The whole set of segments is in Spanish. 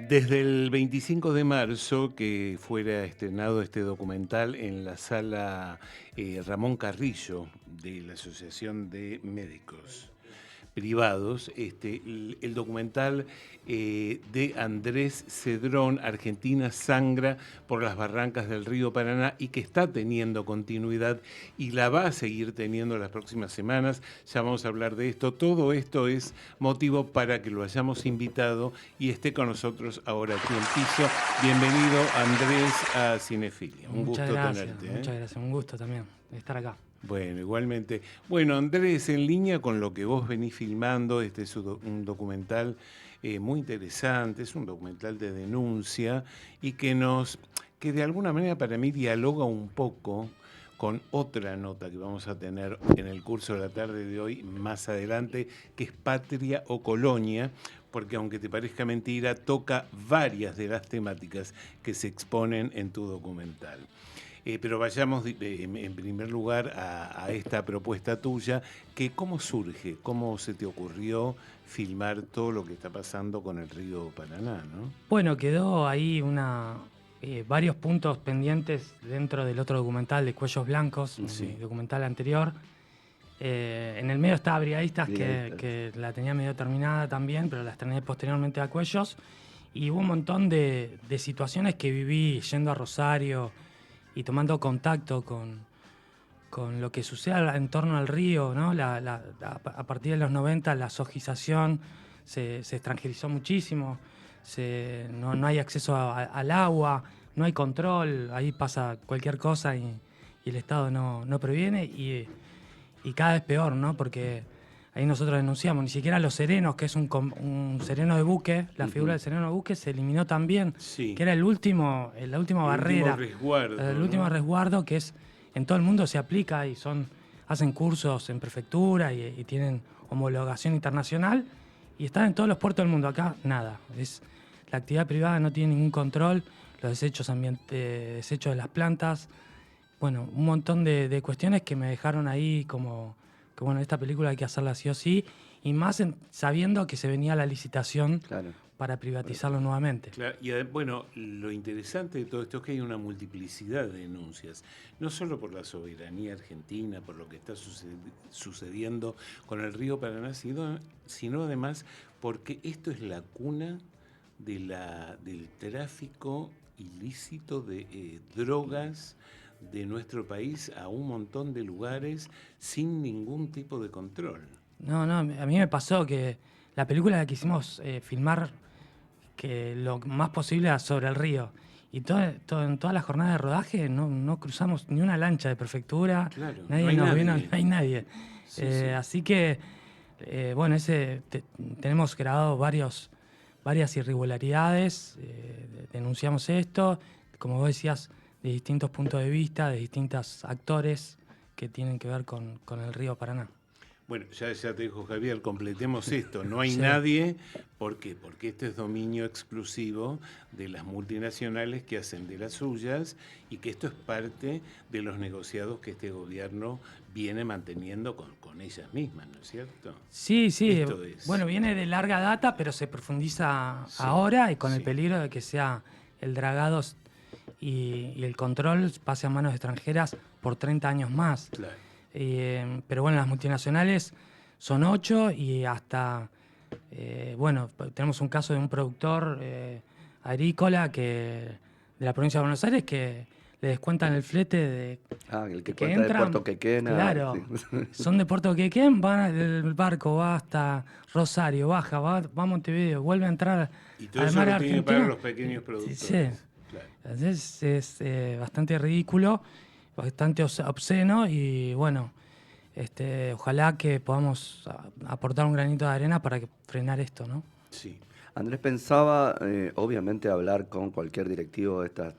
Desde el 25 de marzo que fuera estrenado este documental en la sala Ramón Carrillo de la Asociación de Médicos Privados, el documental de Andrés Cedrón, Argentina sangra por las barrancas del río Paraná, y que está teniendo continuidad y la va a seguir teniendo las próximas semanas. Ya vamos a hablar de esto. Todo esto es motivo para que lo hayamos invitado y esté con nosotros ahora aquí en piso. Bienvenido, Andrés, a Cinefilia. Un Muchas gusto gracias, tenerte. muchas gracias. Un gusto también estar acá. Bueno, igualmente. Bueno, Andrés, en línea con lo que vos venís filmando, este es un documental muy interesante, es un documental de denuncia y que de alguna manera para mí dialoga un poco con otra nota que vamos a tener en el curso de la tarde de hoy más adelante, que es Patria o Colonia, porque aunque te parezca mentira, toca varias de las temáticas que se exponen en tu documental. Pero vayamos en primer lugar a esta propuesta tuya, que ¿cómo surge? ¿Cómo se te ocurrió filmar todo lo que está pasando con el río Paraná, no? Bueno, quedó ahí varios puntos pendientes dentro del otro documental de Cuellos Blancos, Sí. mi documental anterior. En el medio estaba Brigadistas, Brigadistas. que la tenía medio terminada también, pero la estrené posteriormente a Cuellos. Y hubo un montón de situaciones que viví yendo a Rosario y tomando contacto con lo que sucede en torno al río, ¿no? A partir de los 90 la sojización se extranjerizó muchísimo, no hay acceso al agua, no hay control, ahí pasa cualquier cosa y el Estado no previene y cada vez peor, ¿no? Porque ahí nosotros denunciamos, ni siquiera los serenos, que es un sereno de buque, la figura del sereno de buque se eliminó también, Sí. que era la última barrera, el último resguardo, que es en todo el mundo se aplica y hacen cursos en prefectura y tienen homologación internacional y están en todos los puertos del mundo. Acá nada, la actividad privada no tiene ningún control, los desechos de las plantas, bueno, un montón de cuestiones que me dejaron ahí como que bueno, esta película hay que hacerla sí o sí, y más sabiendo que se venía la licitación. Claro. Para privatizarlo nuevamente. Claro, y bueno, lo interesante de todo esto es que hay una multiplicidad de denuncias, no solo por la soberanía argentina, por lo que está sucediendo con el río Paraná, sino además porque esto es la cuna del tráfico ilícito de drogas de nuestro país a un montón de lugares sin ningún tipo de control. No, a mí me pasó que la película la quisimos filmar que lo más posible era sobre el río. Y en toda la jornada de rodaje no cruzamos ni una lancha de prefectura, Claro, nadie nos vino, no hay nadie. Sí. Así que, bueno, tenemos grabado varias irregularidades, denunciamos esto, como vos decías, de distintos puntos de vista, de distintos actores que tienen que ver con el río Paraná. Bueno, ya te dijo Javier, completemos esto. No hay Sí. nadie. ¿Por qué? Porque este es dominio exclusivo de las multinacionales que hacen de las suyas y que esto es parte de los negociados que este gobierno viene manteniendo con ellas mismas, ¿no es cierto? Sí. Esto es. Bueno, viene de larga data, pero se profundiza Sí, ahora y con el sí. peligro de que sea el dragado y el control pase a manos extranjeras por 30 años más. Claro. Pero bueno, las multinacionales son 8 y hasta, bueno, tenemos un caso de un productor agrícola de la provincia de Buenos Aires que le descuentan el flete de el que cuenta de Puerto Quequén. Claro, Sí. son de Puerto Quequén, el barco va hasta Rosario, va a Montevideo, vuelve a entrar Y todo al eso mar lo tienen que argentino. pagar los pequeños productores. Sí. Claro. Entonces es bastante ridículo, bastante obsceno y bueno, ojalá que podamos aportar un granito de arena para frenar esto, ¿no? Sí. Andrés pensaba, obviamente, hablar con cualquier directivo de estas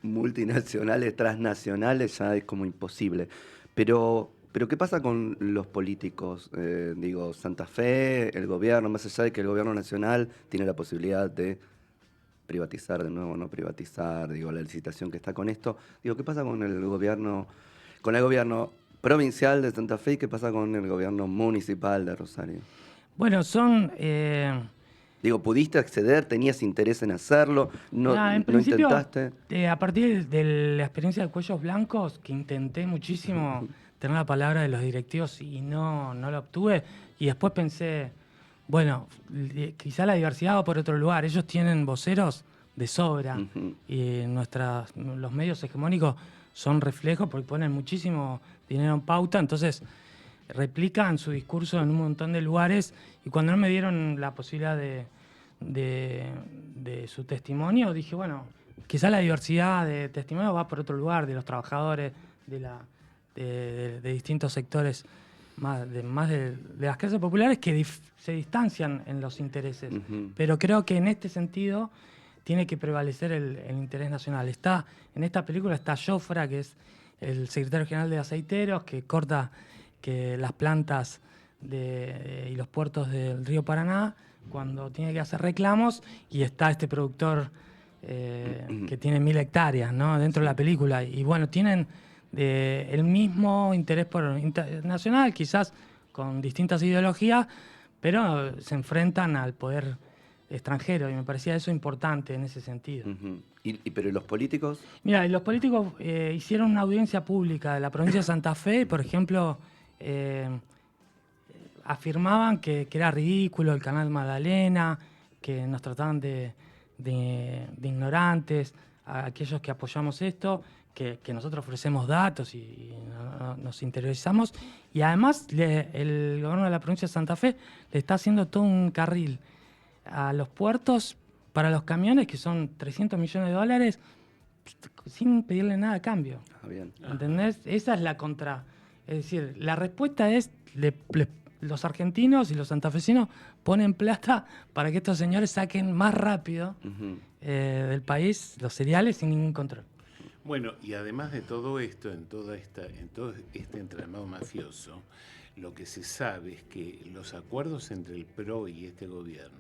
multinacionales, transnacionales, ya es como imposible. Pero ¿qué pasa con los políticos? Digo, Santa Fe, el gobierno, más allá de que el gobierno nacional tiene la posibilidad de privatizar de nuevo, no privatizar, digo, la licitación que está con esto. Digo, ¿qué pasa con el gobierno provincial de Santa Fe y qué pasa con el gobierno municipal de Rosario? Bueno, Digo, ¿pudiste acceder? ¿Tenías interés en hacerlo? ¿No, En no principio, intentaste? a partir de la experiencia de Cuellos Blancos, que intenté muchísimo tener la palabra de los directivos y no la obtuve, y después pensé, bueno, quizá la diversidad va por otro lugar. Ellos tienen voceros de sobra Ujú. y los medios hegemónicos son reflejos porque ponen muchísimo dinero en pauta, entonces replican su discurso en un montón de lugares y cuando no me dieron la posibilidad de su testimonio, dije, bueno, quizá la diversidad de testimonio va por otro lugar, de los trabajadores, de distintos sectores, más de las clases populares que se distancian en los intereses. Ujú. Pero creo que en este sentido tiene que prevalecer el interés nacional. En esta película está Jofra, que es el secretario general de Aceiteros, que corta que las plantas y los puertos del río Paraná cuando tiene que hacer reclamos, y está este productor que tiene 1000 hectáreas, ¿no?, dentro de la película. Y bueno, tienen el mismo interés internacional, quizás con distintas ideologías, pero se enfrentan al poder extranjero y me parecía eso importante en ese sentido. Ujú. Pero ¿y los políticos? Mira, y los políticos hicieron una audiencia pública de la provincia de Santa Fe, por ejemplo, afirmaban que era ridículo el canal Magdalena, que nos trataban de ignorantes, a aquellos que apoyamos esto, que nosotros ofrecemos datos y nos interiorizamos. Y además el gobierno de la provincia de Santa Fe le está haciendo todo un carril a los puertos para los camiones, que son 300 millones de dólares, sin pedirle nada a cambio. Ah, bien. ¿Entendés? Esa es la contra. Es decir, la respuesta es, los argentinos y los santafesinos ponen plata para que estos señores saquen más rápido Ujú. del país los cereales sin ningún control. Bueno, y además de todo esto, en todo este entramado mafioso, lo que se sabe es que los acuerdos entre el PRO y este gobierno,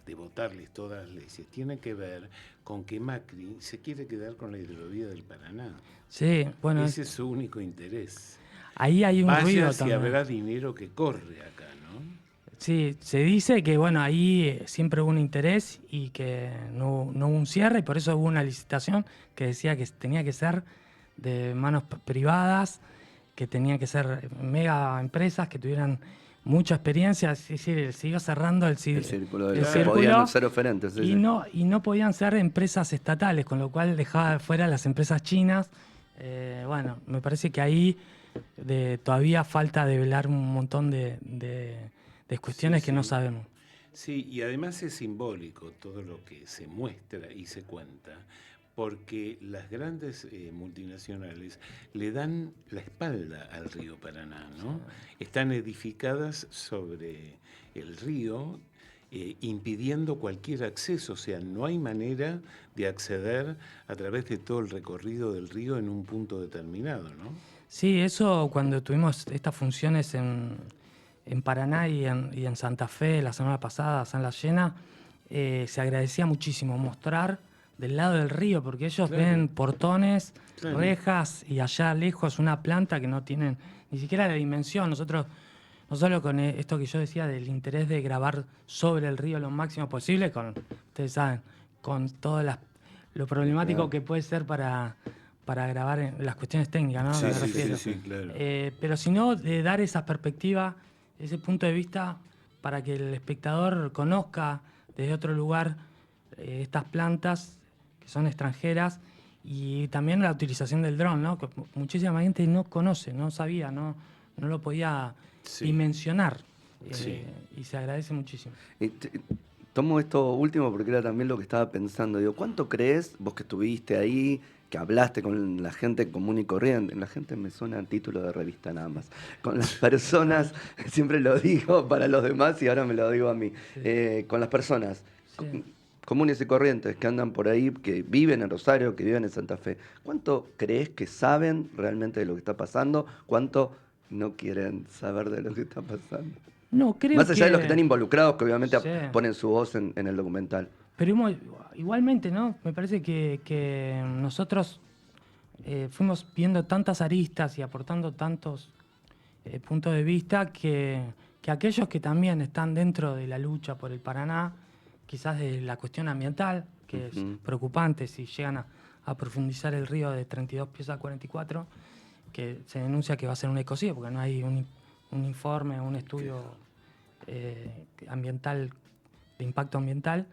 de votarles todas las leyes, tienen que ver con que Macri se quiere quedar con la hidrovía del Paraná. Sí, bueno, Ese es su único interés. ahí hay un Vaya ruido si también. habrá dinero que corre acá, ¿no? Sí, se dice que bueno, ahí siempre hubo un interés y que no hubo un cierre, y por eso hubo una licitación que decía que tenía que ser de manos privadas, que tenían que ser mega empresas que tuvieran mucha experiencia, es decir, se iba cerrando el círculo de el los que podían círculo, ser oferentes. Sí, y sí. no podían ser empresas estatales, con lo cual dejaba fuera las empresas chinas. Bueno, me parece que ahí todavía falta develar un montón de cuestiones Sí, que no sí. sabemos. Sí, y además es simbólico todo lo que se muestra y se cuenta, porque las grandes multinacionales le dan la espalda al río Paraná, ¿no? Están edificadas sobre el río, impidiendo cualquier acceso, o sea, no hay manera de acceder a través de todo el recorrido del río en un punto determinado, ¿no? Sí, eso cuando tuvimos estas funciones en Paraná y en Santa Fe la semana pasada, San La Llena, se agradecía muchísimo mostrar del lado del río, porque ellos Claro. ven portones, Claro. rejas y allá lejos una planta que no tienen ni siquiera la dimensión. Nosotros, no solo con esto que yo decía del interés de grabar sobre el río lo máximo posible, ustedes saben, con todo lo problemático Claro. que puede ser para grabar en las cuestiones técnicas, ¿no? Sí, Me sí, refiero. sí, claro. Pero si no, de dar esa perspectiva, ese punto de vista, para que el espectador conozca desde otro lugar estas plantas que son extranjeras, y también la utilización del dron, ¿no? Que muchísima gente no conoce, no sabía, no lo podía Sí. dimensionar. Sí. Y se agradece muchísimo. Tomo esto último porque era también lo que estaba pensando. Digo, ¿cuánto crees, vos que estuviste ahí, que hablaste con la gente común y corriente? La gente me suena a título de revista nada más. Con las personas, siempre lo digo para los demás y ahora me lo digo a mí. Con las personas Sí. comunes y corrientes que andan por ahí, que viven en Rosario, que viven en Santa Fe. ¿Cuánto crees que saben realmente de lo que está pasando? ¿Cuánto no quieren saber de lo que está pasando? No, creo Más allá de los que que están involucrados, que obviamente Sí. ponen su voz en el documental. Pero igualmente, ¿no? Me parece que nosotros fuimos viendo tantas aristas y aportando tantos puntos de vista que aquellos que también están dentro de la lucha por el Paraná quizás de la cuestión ambiental, que es preocupante si llegan a profundizar el río de 32 pies a 44, que se denuncia que va a ser un ecocidio, porque no hay un informe, un estudio ambiental, de impacto ambiental.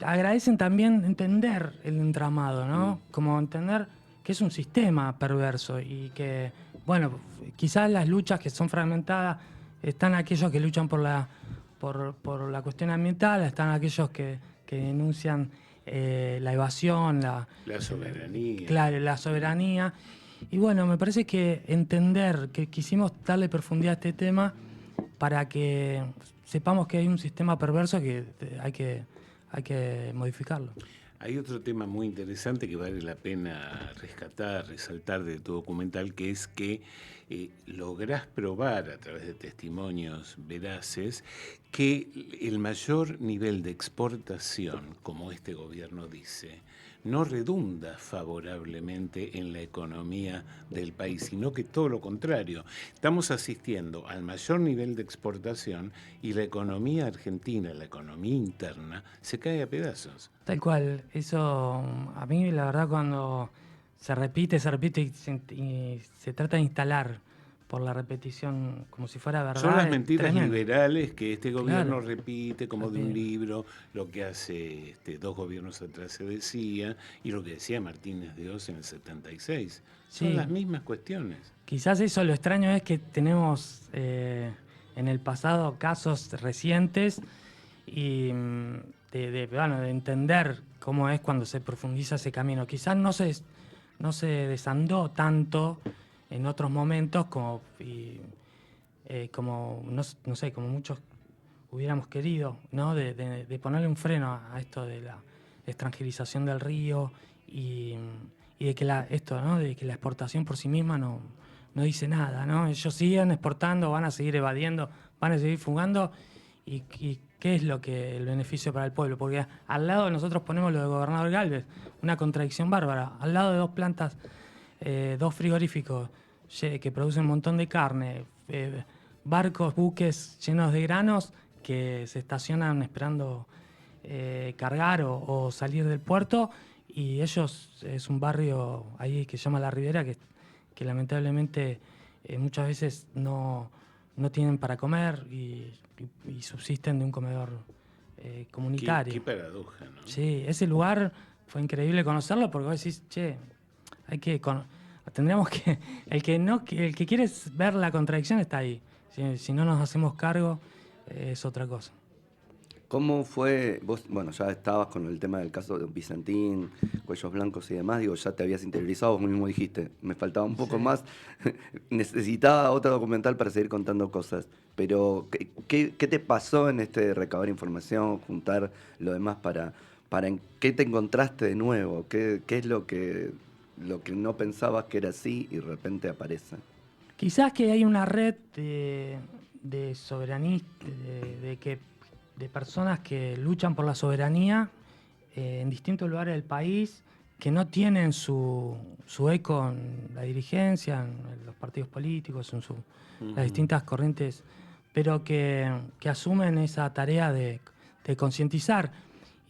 Agradecen también entender el entramado, ¿no? Como entender que es un sistema perverso y que, bueno, quizás las luchas que son fragmentadas, están aquellos que luchan por la cuestión ambiental, están aquellos que denuncian la evasión, La soberanía. Claro, la soberanía. Y bueno, me parece que entender que quisimos darle profundidad a este tema para que sepamos que hay un sistema perverso que hay que modificarlo. Hay otro tema muy interesante que vale la pena rescatar, resaltar de tu documental, que es que lográs probar a través de testimonios veraces que el mayor nivel de exportación, como este gobierno dice, no redunda favorablemente en la economía del país, sino que todo lo contrario. Estamos asistiendo al mayor nivel de exportación y la economía argentina, la economía interna, se cae a pedazos. Tal cual, eso a mí la verdad cuando se repite y se trata de instalar por la repetición como si fuera verdad. Son las es mentiras tremendo. liberales que este gobierno Claro. repite como de un libro, lo que hace 2 gobiernos atrás se decía, y lo que decía Martínez de Oz en el 76. Son Sí. las mismas cuestiones. Quizás eso lo extraño es que tenemos en el pasado casos recientes y de entender cómo es cuando se profundiza ese camino. Quizás no se desandó tanto en otros momentos como no sé, como muchos hubiéramos querido, ¿no? De ponerle un freno a esto de la extranjerización del río y de que de que la exportación por sí misma no dice nada, ¿no? Ellos siguen exportando, van a seguir evadiendo, van a seguir fugando y ¿qué es el beneficio para el pueblo? Porque al lado de nosotros ponemos lo de Gobernador Gálvez, una contradicción bárbara, al lado de 2 plantas, 2 frigoríficos que producen un montón de carne, barcos, buques llenos de granos que se estacionan esperando cargar o salir del puerto, y ellos es un barrio ahí que se llama La Ribera que lamentablemente muchas veces no tienen para comer y subsisten de un comedor comunitario. Qué paradoja, ¿no? Sí, ese lugar fue increíble conocerlo porque vos decís, che, tendríamos que el que quiere ver la contradicción está ahí. Si no nos hacemos cargo, es otra cosa. ¿Cómo fue? Vos, bueno, ya estabas con el tema del caso de Vicentín, Cuellos Blancos y demás, digo, ya te habías interiorizado, vos mismo dijiste, me faltaba un poco más, necesitaba otro documental para seguir contando cosas, pero ¿qué te pasó en este recabar información, juntar lo demás ¿en qué te encontraste de nuevo? ¿Qué es lo que no pensabas que era así y de repente aparece? Quizás que hay una red de soberanistas, de personas que luchan por la soberanía en distintos lugares del país, que no tienen su eco en la dirigencia, en los partidos políticos, en las distintas corrientes, pero que asumen esa tarea de concientizar.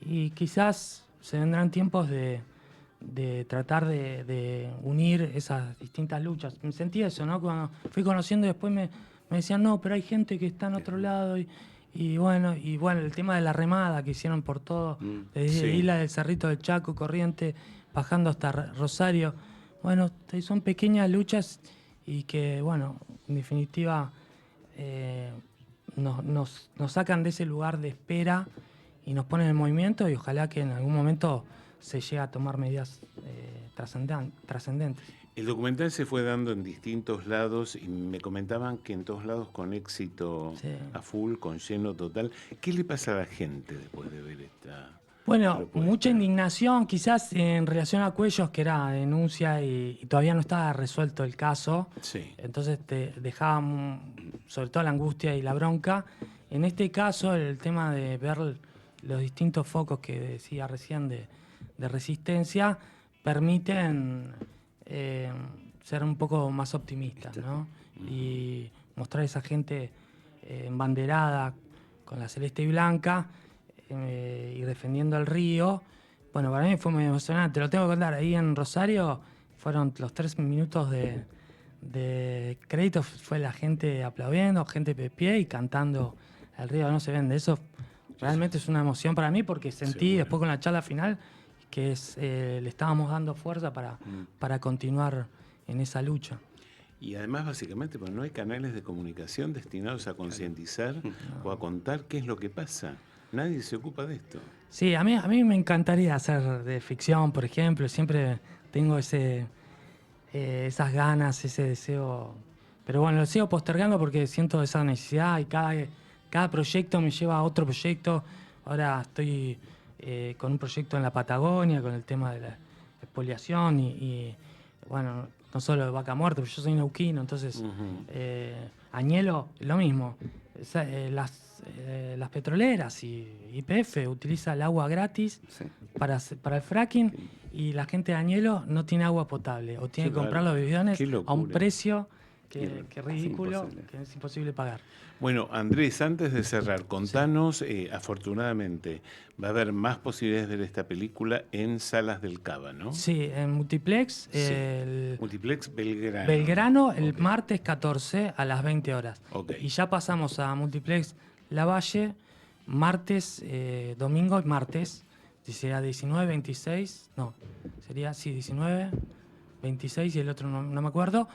Y quizás se vendrán tiempos de tratar de unir esas distintas luchas. Me sentí eso, ¿no? Cuando fui conociendo y después me decían, no, pero hay gente que está en otro lado y bueno, el tema de la remada que hicieron por todo, desde Isla del Cerrito del Chaco, Corriente, bajando hasta Rosario. Bueno, son pequeñas luchas y que, bueno, en definitiva nos sacan de ese lugar de espera y nos ponen en movimiento, y ojalá que en algún momento se llegue a tomar medidas trascendentes. El documental se fue dando en distintos lados y me comentaban que en todos lados con éxito a full, con lleno total. ¿Qué le pasa a la gente después de ver esta propuesta? Mucha indignación quizás en relación a Cuellos, que era denuncia y todavía no estaba resuelto el caso. Sí. Entonces te dejaba sobre todo la angustia y la bronca. En este caso el tema de ver los distintos focos que decía recién de resistencia permiten ser un poco más optimistas, ¿no? Y mostrar a esa gente embanderada con la celeste y blanca y defendiendo el río. Bueno, para mí fue muy emocionante. Lo tengo que contar. Ahí en Rosario fueron los 3 minutos de crédito. Fue la gente aplaudiendo, gente de pie y cantando El río no se vende. Eso realmente es una emoción para mí porque sentí después con la charla final que le estábamos dando fuerza para continuar en esa lucha. Y además, básicamente, pues no hay canales de comunicación destinados a concientizar o a contar qué es lo que pasa. Nadie se ocupa de esto. Sí, a mí me encantaría hacer de ficción, por ejemplo. Siempre tengo esas ganas, ese deseo. Pero bueno, lo sigo postergando porque siento esa necesidad y cada proyecto me lleva a otro proyecto. Ahora estoy con un proyecto en la Patagonia, con el tema de la expoliación y bueno, no solo de vaca muerta, pero yo soy neuquino, entonces Añelo, lo mismo. Las petroleras y YPF utiliza el agua gratis para el fracking y la gente de Añelo no tiene agua potable o tiene que comprar los bidones a un precio que ridículo, que es imposible pagar. Bueno, Andrés, antes de cerrar, contanos, afortunadamente, va a haber más posibilidades de ver esta película en salas del Cava, ¿no? Sí, en Multiplex. Multiplex Belgrano. Belgrano, el martes 14 a las 20 horas. Okay. Y ya pasamos a Multiplex Lavalle, martes, domingo y martes. Sería 19, 26, no, sería, sí, 19, 26 y el otro no me acuerdo.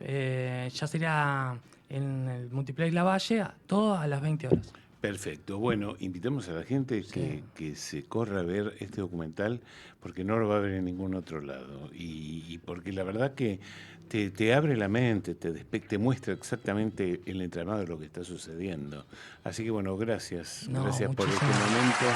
Ya sería en el Multiplex Lavalle, todo a las 20 horas. Perfecto. Bueno, invitamos a la gente que se corra a ver este documental porque no lo va a ver en ningún otro lado. Y porque la verdad que te abre la mente, te muestra exactamente el entramado de lo que está sucediendo. Así que bueno, gracias. Gracias por este momento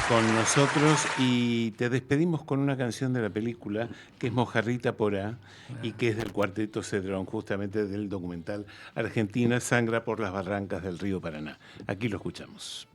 con nosotros. Y te despedimos con una canción de la película que es Mojarrita Porá y que es del Cuarteto Cedrón, justamente del documental Argentina sangra por las barrancas del río Paraná. Aquí lo escuchamos.